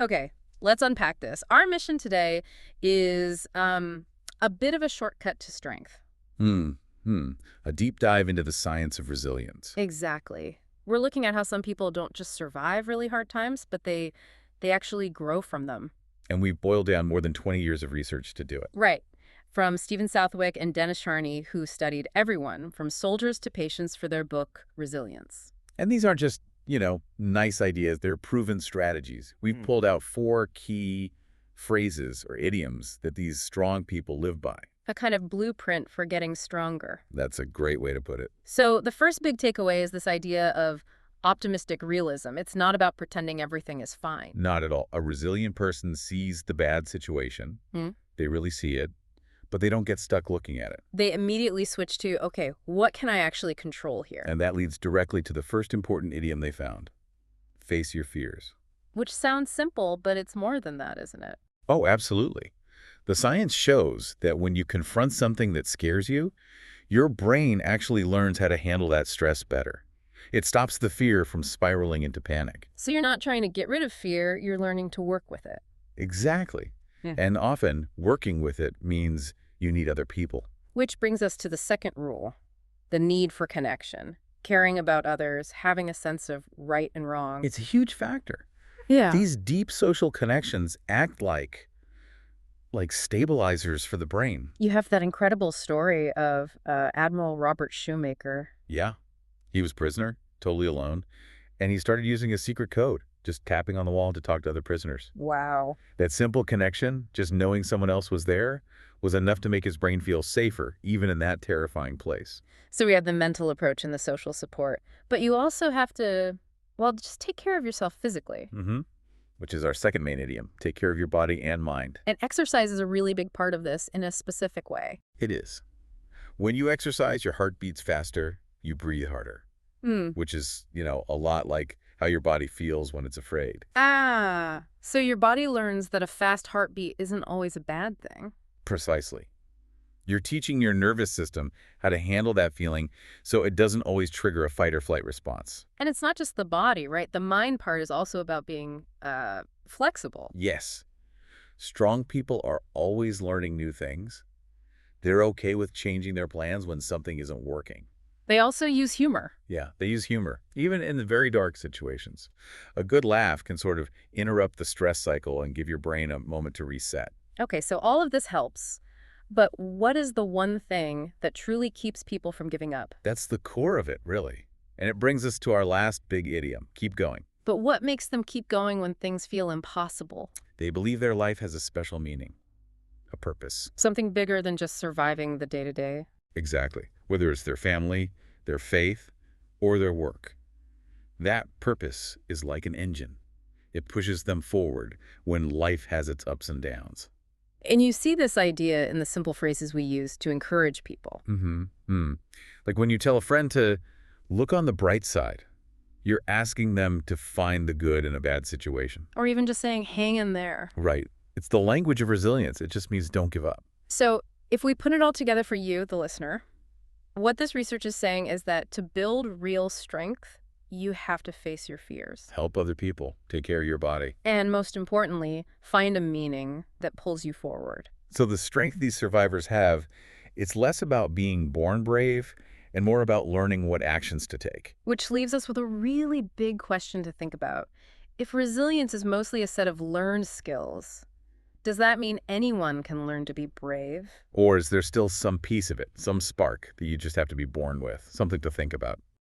Okay, let's unpack this. Our mission today is a bit of a shortcut to strength. Hmm. A deep dive into the science of resilience. Exactly. We're looking at how some people don't just survive really hard times, but they actually grow from them. And we've boiled down more than 20 years of research to do it. Right. From Stephen Southwick and Dennis Charney, who studied everyone from soldiers to patients for their book, Resilience. And these aren't just, nice ideas. They're proven strategies. We've pulled out 4 key phrases or idioms that these strong people live by. A kind of blueprint for getting stronger. That's a great way to put it. So the first big takeaway is this idea of optimistic realism. It's not about pretending everything is fine. Not at all. A resilient person sees the bad situation. Hmm? They really see it, but they don't get stuck looking at it. They immediately switch to, okay, what can I actually control here? And that leads directly to the first important idiom they found. Face your fears. Which sounds simple, but it's more than that, isn't it? Oh, absolutely. The science shows that when you confront something that scares you, your brain actually learns how to handle that stress better. It stops the fear from spiraling into panic. So you're not trying to get rid of fear, you're learning to work with it. Exactly. Yeah. And often, working with it means you need other people. Which brings us to the second rule, the need for connection. Caring about others, having a sense of right and wrong. It's a huge factor. Yeah. These deep social connections act like stabilizers for the brain. You have that incredible story of Admiral Robert Shoemaker. Yeah. He was prisoner, totally alone, and he started using a secret code, just tapping on the wall to talk to other prisoners. Wow. That simple connection, just knowing someone else was there, was enough to make his brain feel safer, even in that terrifying place. So we have the mental approach and the social support. But you also have to, well, just take care of yourself physically. Which is our second main idiom. Take care of your body and mind. And exercise is a really big part of this in a specific way. It is. When you exercise, your heart beats faster, you breathe harder, which is, a lot like how your body feels when it's afraid. Ah, so your body learns that a fast heartbeat isn't always a bad thing. Precisely. You're teaching your nervous system how to handle that feeling so it doesn't always trigger a fight or flight response. And it's not just the body, right? The mind part is also about being flexible. Yes, strong people are always learning new things. They're okay with changing their plans when something isn't working. They also use humor. Yeah, they use humor, even in the very dark situations. A good laugh can sort of interrupt the stress cycle and give your brain a moment to reset. Okay, so all of this helps. But what is the one thing that truly keeps people from giving up? That's the core of it, really. And it brings us to our last big idiom, keep going. But what makes them keep going when things feel impossible? They believe their life has a special meaning, a purpose. Something bigger than just surviving the day-to-day? Exactly. Whether it's their family, their faith, or their work. That purpose is like an engine. It pushes them forward when life has its ups and downs. And you see this idea in the simple phrases we use to encourage people. Like when you tell a friend to look on the bright side, you're asking them to find the good in a bad situation. Or even just saying, hang in there. Right. It's the language of resilience. It just means don't give up. So if we put it all together for you, the listener, what this research is saying is that to build real strength, you have to face your fears. Help other people. Take care of your body. And most importantly, find a meaning that pulls you forward. So the strength these survivors have, it's less about being born brave and more about learning what actions to take. Which leaves us with a really big question to think about. If resilience is mostly a set of learned skills, does that mean anyone can learn to be brave? Or is there still some piece of it, some spark that you just have to be born with, something to think about?